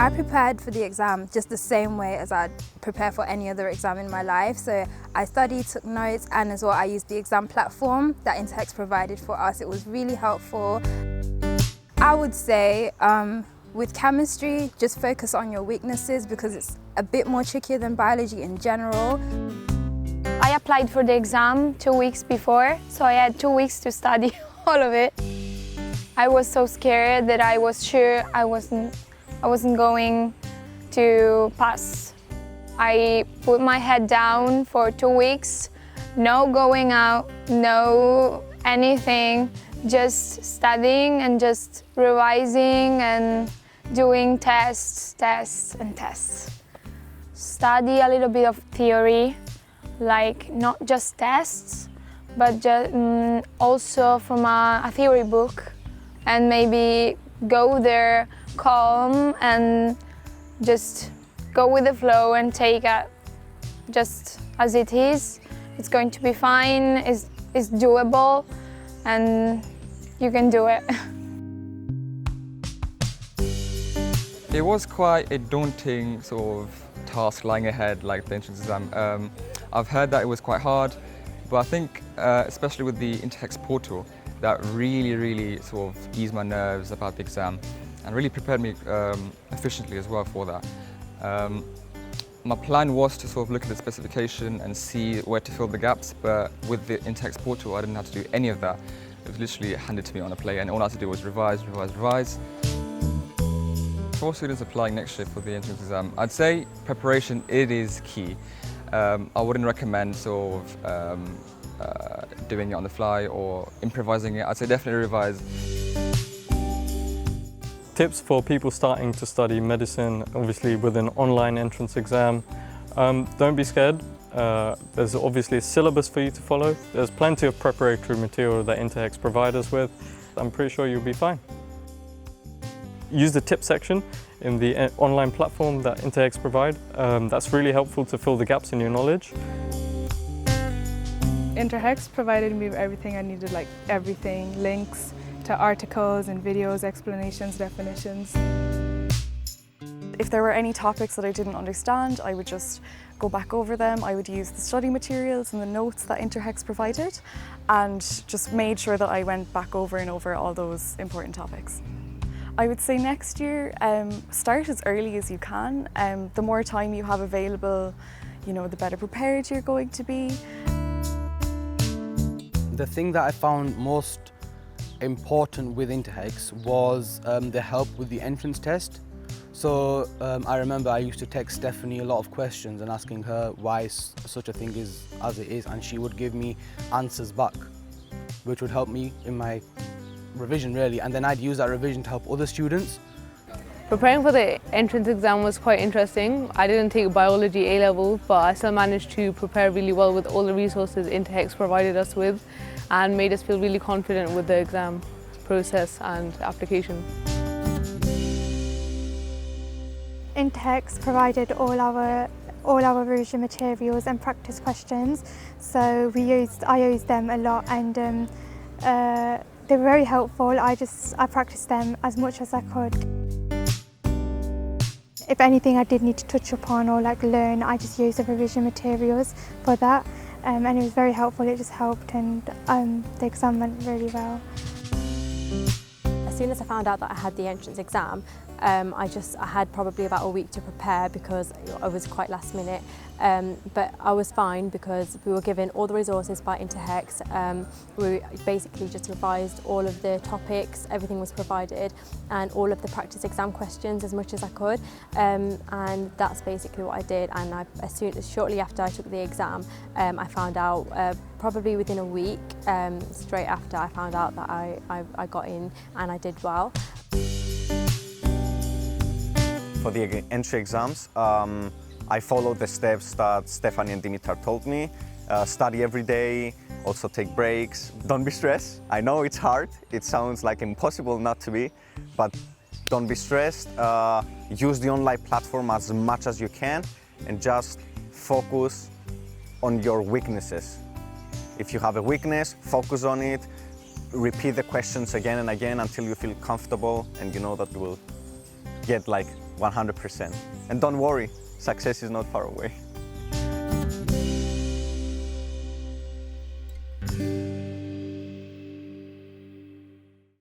I prepared for the exam just the same way as I'd prepare for any other exam in my life. So I studied, took notes, and as well I used the exam platform that Interhex provided for us. It was really helpful. I would say with chemistry, just focus on your weaknesses because it's a bit more trickier than biology in general. I applied for the exam 2 weeks before, so I had 2 weeks to study all of it. I was so scared that I was sure I wasn't going to pass. I put my head down for 2 weeks, no going out, no anything, just studying and just revising and doing tests. Study a little bit of theory, like not just tests, but just, also from a theory book, and maybe go there calm and just go with the flow and take it just as it is. It's going to be fine, it's doable, and you can do it. It was quite a daunting sort of task lying ahead, like the entrance exam. I've heard that it was quite hard, but I think, especially with the Interhex portal, that really sort of eased my nerves about the exam and really prepared me efficiently as well for that. My plan was to sort of look at the specification and see where to fill the gaps, but with the Interhex portal, I didn't have to do any of that. It was literally handed to me on a plate, and all I had to do was revise. For students applying next year for the entrance exam, I'd say preparation, it is key. I wouldn't recommend sort of doing it on the fly or improvising it. I'd say definitely revise. Tips for people starting to study medicine, obviously with an online entrance exam. Don't be scared. There's obviously a syllabus for you to follow. There's plenty of preparatory material that Interhex provide us with. I'm pretty sure you'll be fine. Use the tip section in the online platform that Interhex provide. That's really helpful to fill the gaps in your knowledge. Interhex provided me with everything I needed, like everything, links to articles and videos, explanations, definitions. If there were any topics that I didn't understand, I would just go back over them. I would use the study materials and the notes that Interhex provided and just made sure that I went back over and over all those important topics. I would say next year, start as early as you can. The more time you have available, the better prepared you're going to be. The thing that I found most important with Interhex was the help with the entrance test. So I remember I used to text Stephanie a lot of questions and asking her why such a thing is as it is, and she would give me answers back, which would help me in my revision really, and then I'd use that revision to help other students. Preparing for the entrance exam was quite interesting. I didn't take biology A-level, but I still managed to prepare really well with all the resources Interhex provided us with and made us feel really confident with the exam process and application. Interhex provided all our revision materials and practice questions, so I used them a lot, and they were very helpful. I practiced them as much as I could. If anything I did need to touch upon or learn, I just used the revision materials for that, and it was very helpful. It just helped, and the exam went really well. As soon as I found out that I had the entrance exam, I had probably about a week to prepare because I was quite last minute, but I was fine because we were given all the resources by Interhex. We basically just revised all of the topics, everything was provided, and all of the practice exam questions as much as I could, and that's basically what I did. And shortly after I took the exam, I found out probably within a week, straight after I found out that I got in and I did well. For the entry exams, I followed the steps that Stephanie and Dimitar told me. Study every day, also take breaks. Don't be stressed. I know it's hard. It sounds like impossible not to be, but don't be stressed. Use the online platform as much as you can and just focus on your weaknesses. If you have a weakness, focus on it. Repeat the questions again and again until you feel comfortable and you know that you will get 100%. And don't worry, success is not far away.